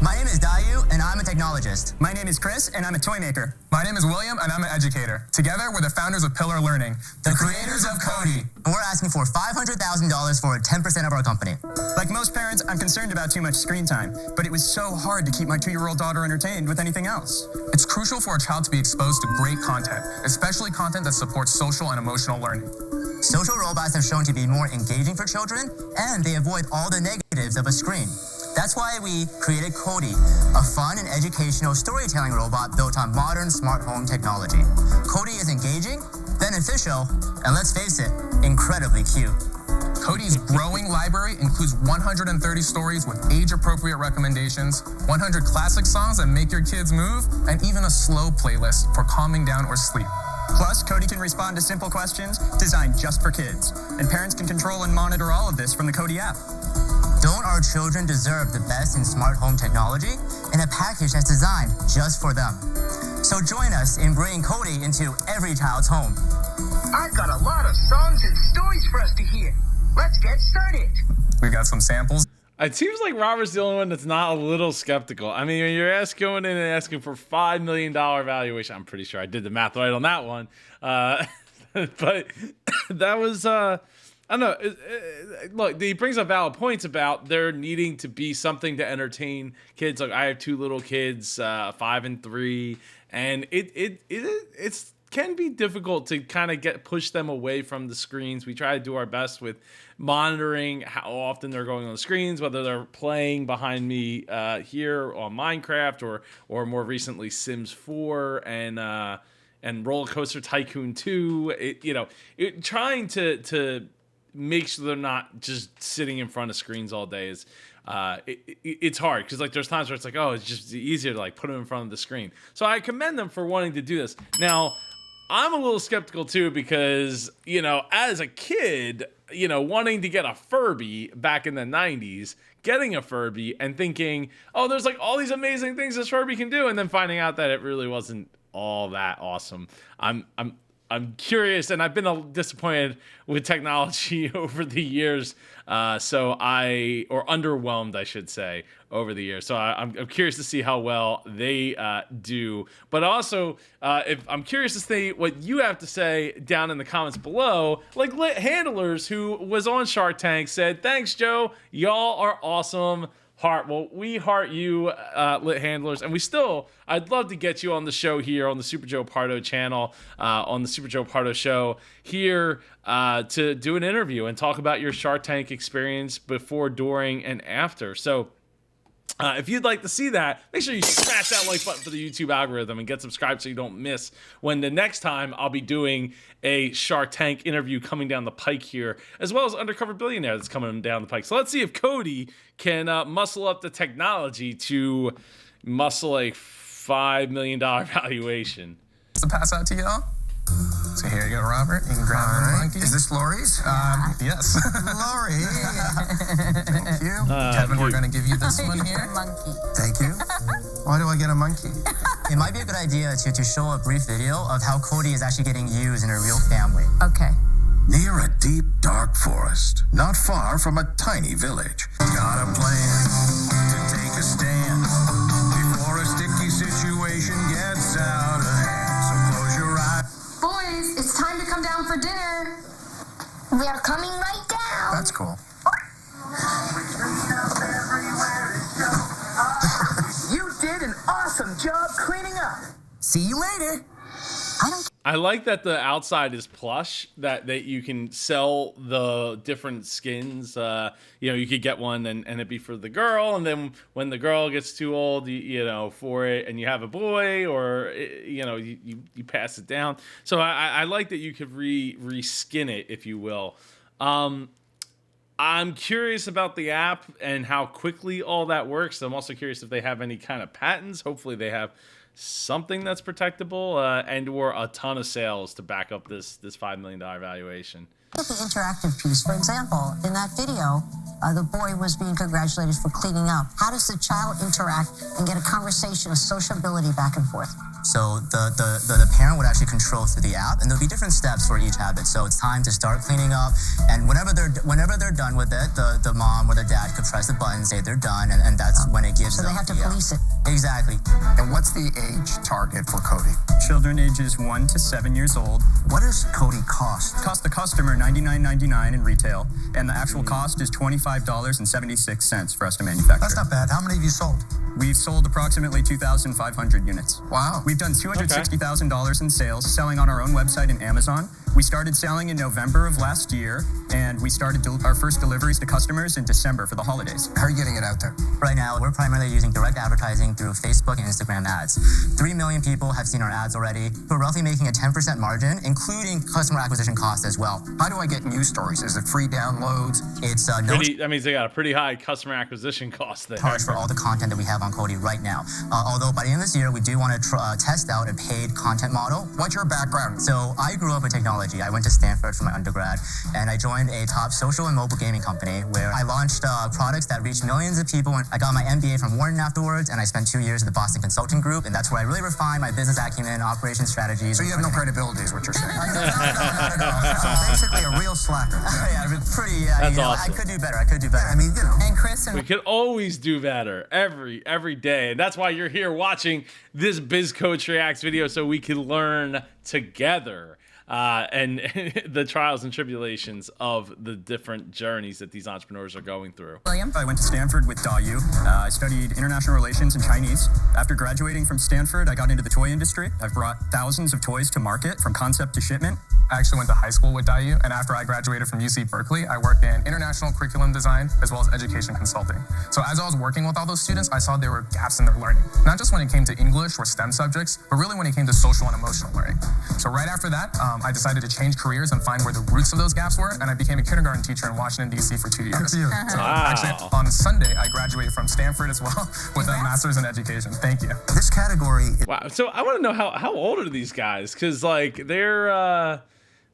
My name is Dayu, and I'm a technologist. My name is Chris, and I'm a toy maker. My name is William, and I'm an educator. Together, we're the founders of Pillar Learning, the creators of Cody. We're asking for $500,000 for 10% of our company. Like most parents, I'm concerned about too much screen time, but it was so hard to keep my 2-year-old daughter entertained with anything else. It's crucial for a child to be exposed to great content, especially content that supports social and emotional learning. Social robots have shown to be more engaging for children, and they avoid all the negatives of a screen. That's why we created Cody, a fun and educational storytelling robot built on modern smart home technology. Cody is engaging, beneficial, and let's face it, incredibly cute. Cody's growing library includes 130 stories with age-appropriate recommendations, 100 classic songs that make your kids move, and even a slow playlist for calming down or sleep. Plus, Cody can respond to simple questions designed just for kids, and parents can control and monitor all of this from the Cody app. Don't our children deserve the best in smart home technology in a package that's designed just for them? So join us in bringing Cody into every child's home. I've got a lot of songs and stories for us to hear. Let's get started. We've got some samples. It seems like Robert's the only one that's not a little skeptical. I mean, when you're going in and asking for $5 million valuation, I'm pretty sure I did the math right on that one. But that was... I don't know. Look, he brings up valid points about there needing to be something to entertain kids. Like I have 2 little kids, 5 and 3, and it can be difficult to kind of push them away from the screens. We try to do our best with monitoring how often they're going on the screens, whether they're playing behind me here on Minecraft or more recently Sims 4 and Roller Coaster Tycoon 2. Trying to make sure they're not just sitting in front of screens all day is it's hard because like there's times where it's like, oh, it's just easier to like put them in front of the screen. So I commend them for wanting to do this. Now I'm a little skeptical too because as a kid, wanting to get a Furby back in the 90s, getting a Furby and thinking, oh, there's like all these amazing things this Furby can do, and then finding out that it really wasn't all that awesome. I'm curious, and I've been disappointed with technology over the years. Or underwhelmed, I should say, over the years. So I'm curious to see how well they do. But also, I'm curious to see what you have to say down in the comments below. Like Lit Handlers, who was on Shark Tank, said, "Thanks, Joe. Y'all are awesome." We heart you, Lit Handlers, and I'd love to get you on the show here on the Super Joe Pardo channel, on the Super Joe Pardo show here to do an interview and talk about your Shark Tank experience before, during, and after. So if you'd like to see that, make sure you smash that like button for the YouTube algorithm and get subscribed so you don't miss when the next time I'll be doing a Shark Tank interview coming down the pike here, as well as Undercover Billionaire that's coming down the pike. So let's see if Cody can muscle up the technology to muscle a $5 million valuation. To pass out to y'all. So here you go, Robert. You can grab the monkey. Is this Lori's? Yes. Lori. Thank you. Kevin, we're going to give you this one here. Monkey. Thank you. Why do I get a monkey? It might be a good idea to show a brief video of how Cody is actually getting used in a real family. Okay. Near a deep, dark forest, not far from a tiny village. Got a plan to take a stand before a sticky situation gets out of hand. So close your eyes. Boys, it's time to come down for dinner. We are coming right down. That's cool. You did an awesome job cleaning up. See you later. I like that the outside is plush, that you can sell the different skins. You could get one and it'd be for the girl, and then when the girl gets too old, for it, and you have a boy, or you pass it down. So I like that you could reskin it, if you will. I'm curious about the app and how quickly all that works. I'm also curious if they have any kind of patents. Hopefully they have something that's protectable, and or a ton of sales to back up this $5 million valuation. Look at the interactive piece. For example, in that video, the boy was being congratulated for cleaning up. How does the child interact and get a conversation, a sociability back and forth? So the parent would actually control through the app, and there'll be different steps for each habit. So it's time to start cleaning up, and whenever they're done with it, the mom or the dad could press the button, say they're done, and that's when it gives So them. they have to police it. Exactly. And what's the age target for Cody? Children ages 1 to 7 years old. What does Cody cost? Cost the customer $99.99 in retail, and the actual cost is $25.76 for us to manufacture. That's not bad. How many have you sold? We've sold approximately 2,500 units. Wow. We've done $260,000 in sales, selling on our own website and Amazon. We started selling in November of last year, and we started our first deliveries to customers in December for the holidays. How are you getting it out there? Right now, we're primarily using direct advertising through Facebook and Instagram ads. 3 million people have seen our ads already. We're roughly making a 10% margin, including customer acquisition cost as well. How do I get news stories? Is it free downloads? It's That means they got a pretty high customer acquisition cost there. charge for all the content that we have on Cody right now. Although by the end of this year, we do want to test out a paid content model. What's your background? So I grew up with technology. I went to Stanford for my undergrad, and I joined a top social and mobile gaming company where I launched products that reached millions of people. And I got my MBA from Wharton afterwards, and I spent 2 years at the Boston Consulting Group, and that's where I really refined my business acumen, operation strategies. So you have no credibility is what you're saying. No, not at all. So basically a real slacker. Yeah, pretty. That's I awesome. could do better. I could do better. I mean, you know. And Chris We could always do better every day. And that's why you're here watching this Biz Coach Reacts video, so we can learn together and the trials and tribulations of the different journeys that these entrepreneurs are going through. William? I went to Stanford with Dayu. I studied international relations and Chinese. After graduating from Stanford, I got into the toy industry. I've brought thousands of toys to market from concept to shipment. I actually went to high school with Dayu, and after I graduated from UC Berkeley, I worked in international curriculum design as well as education consulting. So as I was working with all those students, I saw there were gaps in their learning, not just when it came to English or STEM subjects, but really when it came to social and emotional learning. So right after that, I decided to change careers and find where the roots of those gaps were, and I became a kindergarten teacher in Washington, D.C. for 2 years. So actually, on Sunday, I graduated from Stanford as well with a master's in education. Thank you. This category. Wow. So I want to know how old are these guys? Because like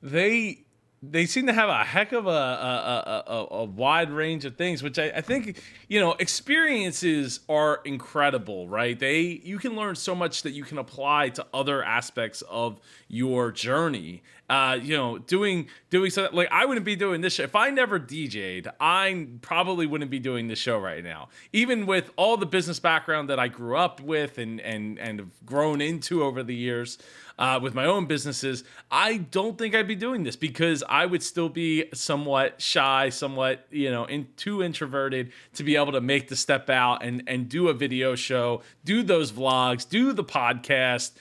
they seem to have a heck of a wide range of things, which I think, experiences are incredible, right? You can learn so much that you can apply to other aspects of your journey. Doing something like I wouldn't be doing this show if I never DJ'd. I probably wouldn't be doing this show right now, even with all the business background that I grew up with and have grown into over the years. With my own businesses, I don't think I'd be doing this because I would still be somewhat shy, somewhat, too introverted to be able to make the step out and do a video show, do those vlogs, do the podcast.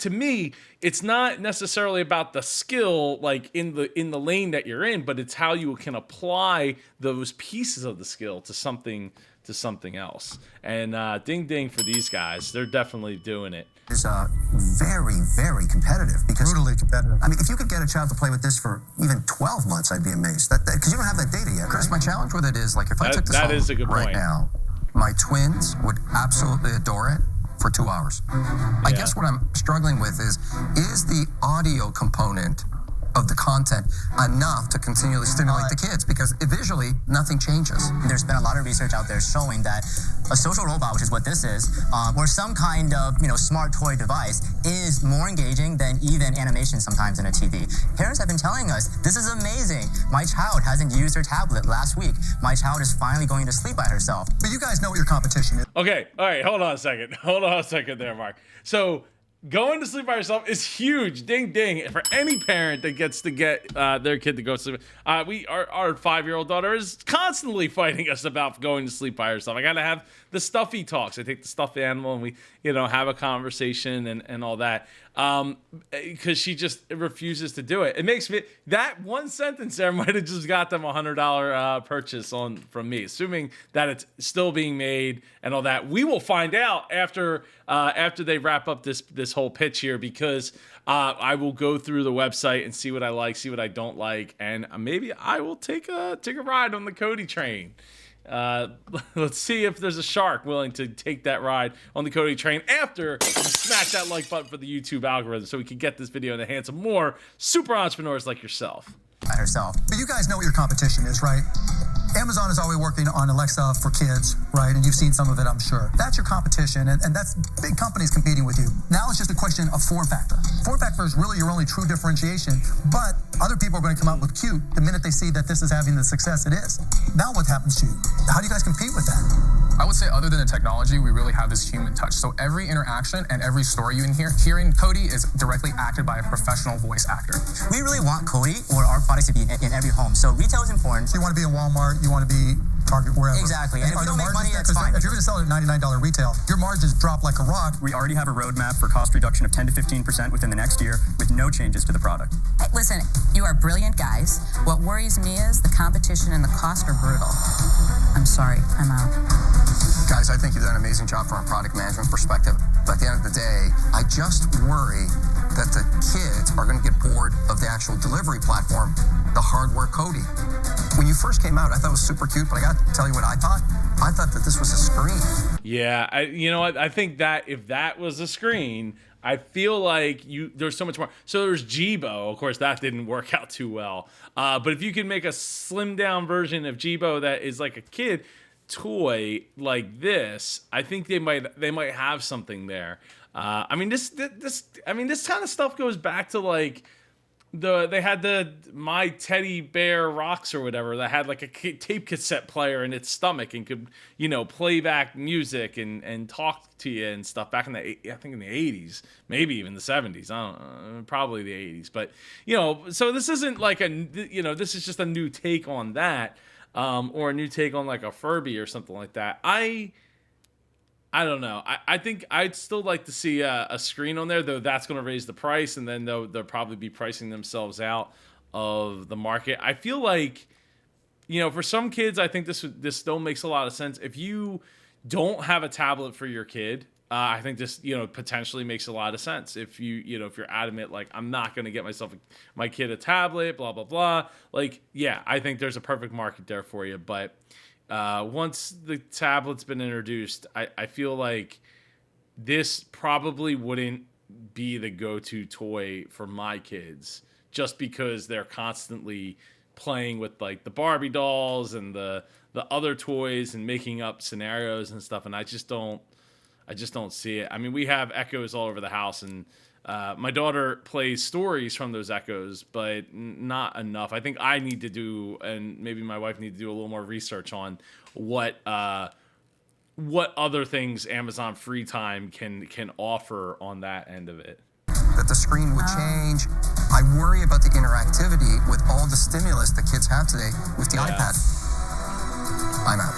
To me, it's not necessarily about the skill, like in the lane that you're in, but it's how you can apply those pieces of the skill to something else. And ding ding for these guys, they're definitely doing it. Is very, very competitive because Brutally competitive. I mean, if you could get a child to play with this for even 12 months, I'd be amazed. Because you don't have that data yet. Chris, Right? my challenge with it is like if I took this that home is a good right point. now, my twins would absolutely adore it for 2 hours. I guess what I'm struggling with is the audio component of the content enough to continually stimulate the kids? Because visually, nothing changes. There's been a lot of research out there showing that a social robot, which is what this is, or some kind of smart toy device, is more engaging than even animation sometimes in a TV. Parents have been telling us, this is amazing. My child hasn't used her tablet last week. My child is finally going to sleep by herself. But you guys know what your competition is. Okay, all right, hold on a second there, Mark. So going to sleep by yourself is huge. Ding, ding. For any parent that gets to get their kid to go sleep. Our 5-year-old daughter is constantly fighting us about going to sleep by herself. I got to have the stuffy talks. I take the stuffed animal and we, have a conversation and all that. Because she just refuses to do it. It makes me, that one sentence there might have just got them $100 purchase from me, assuming that it's still being made and all that. We will find out after they wrap up this whole pitch here, because I will go through the website and see what I like, see what I don't like, and maybe I will take a ride on the Cody train. Let's see if there's a shark willing to take that ride on the Cody train after you smash that like button for the YouTube algorithm so we can get this video in the hands of more super entrepreneurs like yourself. Herself. But you guys know what your competition is, right? Amazon is always working on Alexa for kids, right? And you've seen some of it, I'm sure. That's your competition, and that's big companies competing with you. Now it's just a question of form factor. Form factor is really your only true differentiation, but other people are going to come out with cute the minute they see that this is having the success it is. Now what happens to you? How do you guys compete with that? I would say other than the technology, we really have this human touch. So every interaction and every story you hear in Cody is directly acted by a professional voice actor. We really want Cody or our products to be in every home. So retail is important. So you want to be in Walmart, you want to be Target, wherever. Exactly. And if you don't make money, that's fine. If you're going to sell it at $99 retail, your margins drop like a rock. We already have a roadmap for cost reduction of 10 to 15% within the next year with no changes to the product. Hey, listen, you are brilliant guys. What worries me is the competition and the cost are brutal. I'm sorry, I'm out. Guys, I think you've done an amazing job from a product management perspective. But at the end of the day, I just worry that the kids are going to get bored of the actual delivery platform, the hardware Cody. When you first came out, I thought it was super cute, but I got to tell you what I thought. I thought that this was a screen. Yeah, you know what? I think that if that was a screen, I feel like there's so much more. So there's Jibo. Of course, that didn't work out too well. But if you can make a slimmed down version of Jibo that is like a kid toy like this, I think they might have something there. I mean, this kind of stuff goes back to like they had the My Teddy Bear Rocks or whatever that had like a tape cassette player in its stomach and could, play back music and talk to you and stuff back in the 80s, maybe even the 70s. I don't know, probably the 80s. But, so this isn't like this is just a new take on that, or a new take on like a Furby or something like that. I don't know. I think I'd still like to see a screen on there, though that's going to raise the price, and then they'll probably be pricing themselves out of the market. I feel like, for some kids, I think this still makes a lot of sense. If you don't have a tablet for your kid, I think this, potentially makes a lot of sense. If if you're adamant, like, I'm not going to get my kid a tablet, blah, blah, blah. Like, yeah, I think there's a perfect market there for you, but once the tablet's been introduced, I feel like this probably wouldn't be the go-to toy for my kids, just because they're constantly playing with like the Barbie dolls and the other toys and making up scenarios and stuff, and I just don't see it. I mean, we have Echoes all over the house, and my daughter plays stories from those Echoes, but not enough. I think I need to do, and maybe my wife need to do a little more research on what other things Amazon Free Time can offer on that end of it. That the screen would change. I worry about the interactivity with all the stimulus that kids have today with the iPad. I'm out.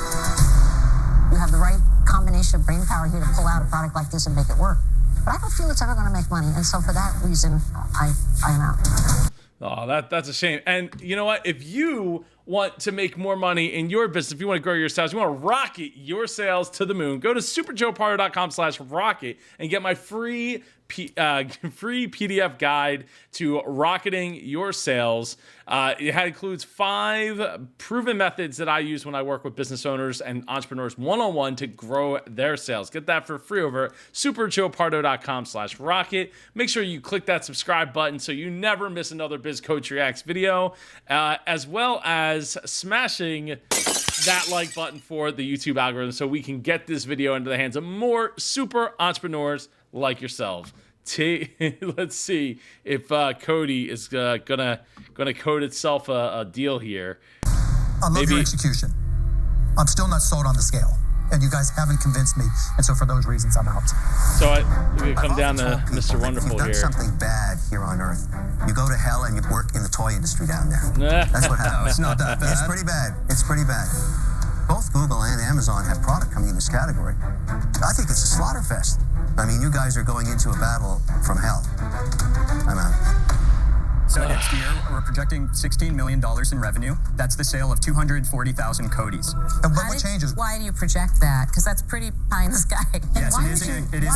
You have the right combination of brain power here to pull out a product like this and make it work. But I don't feel it's ever going to make money, and so for that reason, I'm out. Oh, that's a shame. And you know what? If you want to make more money in your business, if you want to grow your sales, you want to rocket your sales to the moon, go to superjoepardo.com/rocket and get my free PDF guide to rocketing your sales. It includes 5 proven methods that I use when I work with business owners and entrepreneurs one-on-one to grow their sales. Get that for free over at superjoepardo.com/rocket. Make sure you click that subscribe button so you never miss another Biz Coach Reacts video, as well as smashing that like button for the YouTube algorithm so we can get this video into the hands of more super entrepreneurs like yourselves. Let's see if Cody is gonna code itself a deal here. I love your execution. I'm still not sold on the scale, and you guys haven't convinced me, and so for those reasons, I'm out. So we come down to Mr. Wonderful here. You've done something bad here on Earth. You go to hell and you work in the toy industry down there. That's what happens. No, it's not that bad. It's pretty bad. It's pretty bad. Both Google and Amazon have product coming in this category. I think it's a slaughter fest. I mean, you guys are going into a battle from hell. I'm out. So next year, we're projecting $16 million in revenue. That's the sale of 240,000 Codis. And what changes? Why do you project that? Because that's pretty pie in the sky. Yes, Why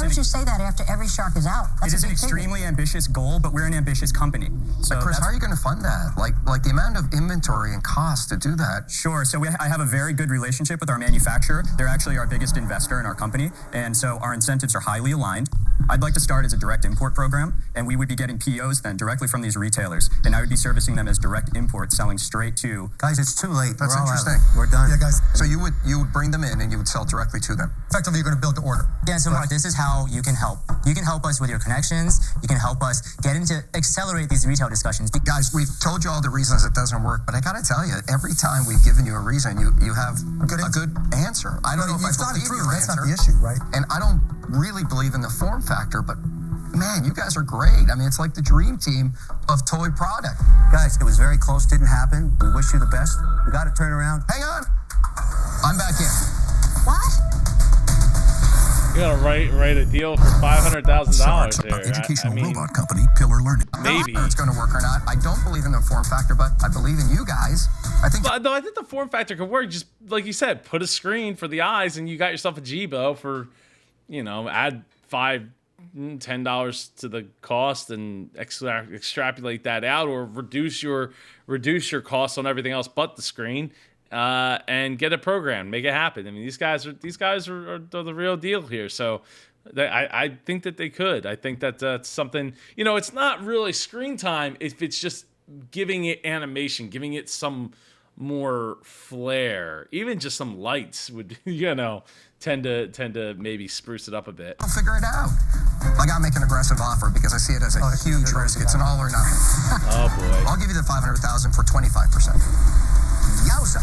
would you say that after every shark is out? It is an extremely ambitious goal, but we're an ambitious company. So Chris, how are you going to fund that? Like the amount of inventory and cost to do that? Sure. So I have a very good relationship with our manufacturer. They're actually our biggest investor in our company, and so our incentives are highly aligned. I'd like to start as a direct import program, and we would be getting POs then directly from these retailers, and I would be servicing them as direct imports, selling straight to. Guys, it's too late. That's interesting. We're done. Yeah, guys. So you would bring them in and you would sell directly to them. Effectively, you're going to build to order. Yeah, so Mark, this is how you can help. You can help us with your connections. You can help us accelerate these retail discussions. Guys, we've told you all the reasons it doesn't work, but I got to tell you, every time we've given you a reason, you have a good answer. I don't know if I believe your That's answer. not the issue, right? And I don't really believe in the form factor, but man, you guys are great. I mean, it's like the dream team of toy product. Guys, it was very close, didn't happen. We wish you the best. We got to turn around. Hang on. I'm back in. What? You gotta write a deal for $500,000 here. Educational I mean, robot company, Pillar Learning. I don't know maybe. if it's going to work or not. I don't believe in the form factor, but I believe in you guys. I think. Though I think the form factor could work. Just like you said, put a screen for the eyes, and you got yourself a Jibo for, add $5-10 to the cost and extrapolate that out, or reduce your costs on everything else but the screen. And get a program, make it happen. I mean, these guys are the real deal here. So I think that they could. I think that that's something, it's not really screen time if it's just giving it animation, giving it some more flair. Even just some lights would, tend to maybe spruce it up a bit. I'll figure it out. Like, I'll make an aggressive offer because I see it as a huge risk. It's an all or nothing. Oh boy. I'll give you the $500,000 for 25%. Yowza.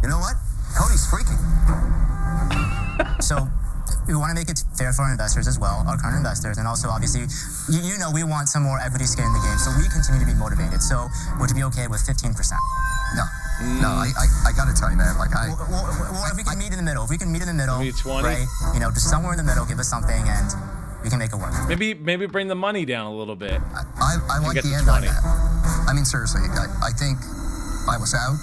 You know what? Cody's freaking. So we want to make it fair for our investors as well, our current investors, and also obviously, we want some more equity skin in the game, so we continue to be motivated. So would you be okay with 15%? No, I got to tell you, man. Like well, if we can meet in the middle, Maybe 20? right? Just somewhere in the middle, give us something, and we can make it work. Maybe bring the money down a little bit. I like get the to end on 20. that. I mean, seriously, I think I was out.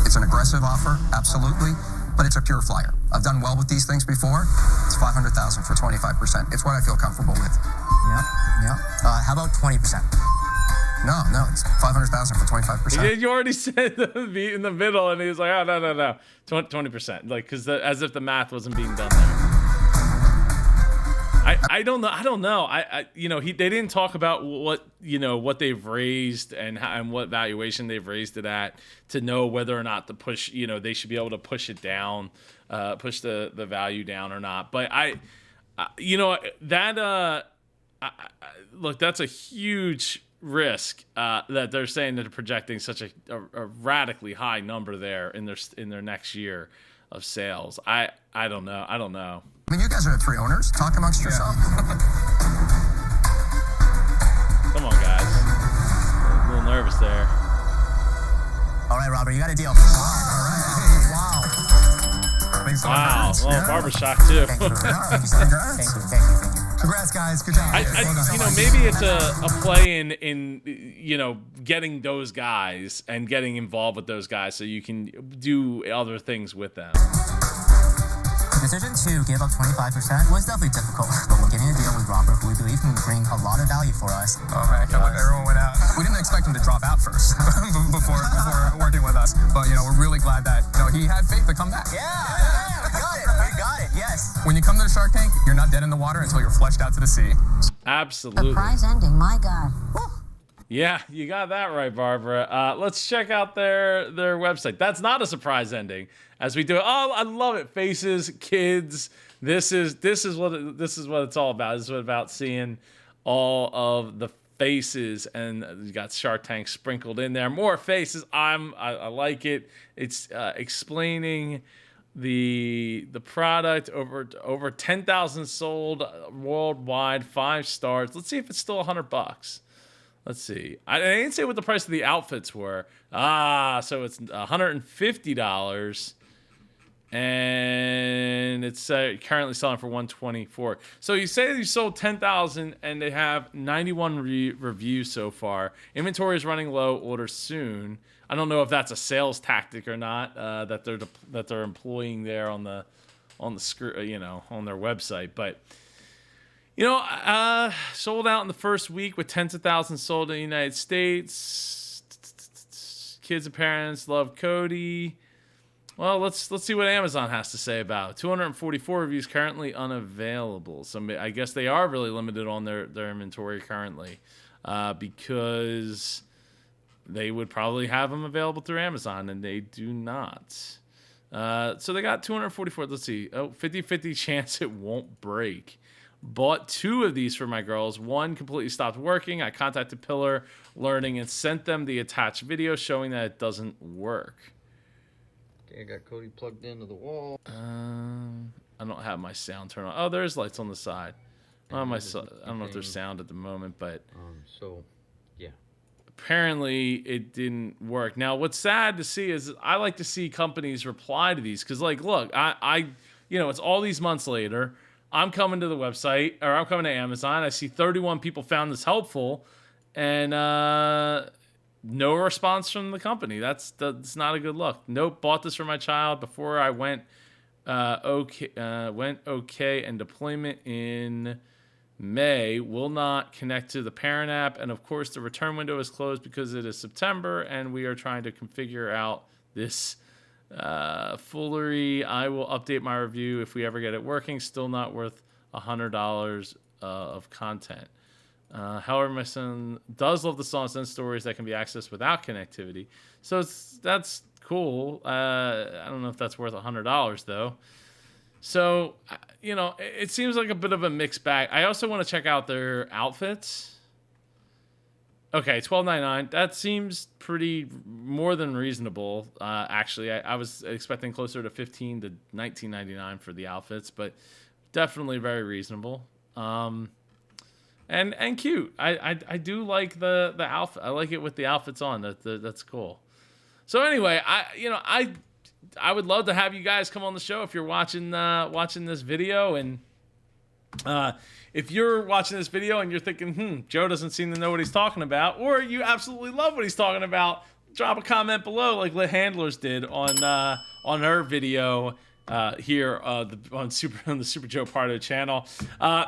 It's an aggressive offer, absolutely, but it's a pure flyer. I've done well with these things before. It's $500,000 for 25%. It's what I feel comfortable with. Yeah. How about 20%? No, it's $500,000 for 25%. You already said be in the middle, and he was like, oh, no, 20%, like, because as if the math wasn't being done there. I don't know. They didn't talk about what they've raised and what valuation they've raised it at to know whether or not to push. They should be able to push it down, push the value down or not. But look, that's a huge risk that they're saying that they're projecting such a radically high number there in their next year of sales. I don't know. I mean, you guys are the three owners. Talk amongst yourselves. Come on, guys. A little nervous there. All right, Robert, you got a deal. All right. Wow. Thanks so Wow. much. Well, Barbara shocked too. Thank you. Congrats, guys. Good job. Maybe it's a play in getting those guys and getting involved with those guys so you can do other things with them. The decision to give up 25% was definitely difficult, but we're getting a deal with Robert, who we believe can bring a lot of value for us. Oh man, everyone went out. We didn't expect him to drop out first before working with us, but we're really glad that he had faith to come back. Yeah, we got it. Yes. When you come to the Shark Tank, you're not dead in the water until you're flushed out to the sea. Absolutely. Surprise ending, my God. Woo. Yeah, you got that right, Barbara. Let's check out their website. That's not a surprise ending, as we do it. Oh, I love it. Faces, kids. This is what it's all about. This is about seeing all of the faces, and you got Shark Tank sprinkled in there. More faces. I like it. It's explaining the product, over 10,000 sold worldwide, 5 stars. Let's see if it's still $100. Let's see. I didn't say what the price of the outfits were. So it's $150. and it's currently selling for $124. So you say you sold 10,000 and they have 91 reviews so far. Inventory is running low. Order soon. I don't know if that's a sales tactic or not that they're employing there on the screen, on their website. But sold out in the first week with tens of thousands sold in the United States. Kids and parents love Cody. Well, let's see what Amazon has to say about it. 244 reviews currently unavailable. So I guess they are really limited on their inventory currently because they would probably have them available through Amazon, and they do not. So they got 244. Let's see. 50-50 chance it won't break. Bought 2 of these for my girls. One completely stopped working. I contacted Pillar Learning and sent them the attached video showing that it doesn't work. Okay, I got Cody plugged into the wall. I don't have my sound turned on. Oh, there's lights on the side. I don't know if there's sound at the moment, but yeah. Apparently it didn't work. Now, what's sad to see is I like to see companies reply to these because, like, look, I it's all these months later. I'm coming to the website, or I'm coming to Amazon. I see 31 people found this helpful, and no response from the company. That's not a good look. Nope, bought this for my child before I went okay, and deployment in May will not connect to the parent app, and of course the return window is closed because it is September, and we are trying to configure out this foolery. I will update my review if we ever get it working. Still not worth $100 of content. However, my son does love the songs and stories that can be accessed without connectivity. So that's cool. I don't know if that's worth $100 though. So, it seems like a bit of a mixed bag. I also want to check out their outfits. Okay, $12.99. That seems pretty more than reasonable. Actually, I was expecting closer to $15 to $19.99 for the outfits, but definitely very reasonable. And cute. I do like the outfit. I like it with the outfits on. That's cool. So anyway, I would love to have you guys come on the show if you're watching this video, and if you're watching this video and you're thinking, Joe doesn't seem to know what he's talking about, or you absolutely love what he's talking about, drop a comment below like Lit Handlers did on her video here on the Super Joe Pardo channel.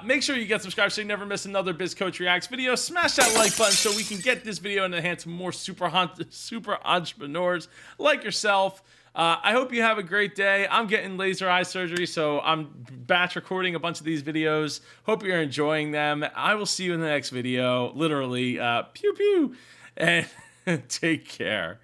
Make sure you get subscribed so you never miss another Biz Coach Reacts video. Smash that like button so we can get this video in the hands of more super entrepreneurs like yourself. I hope you have a great day. I'm getting laser eye surgery, so I'm batch recording a bunch of these videos. Hope you're enjoying them. I will see you in the next video. Literally, pew pew, and take care.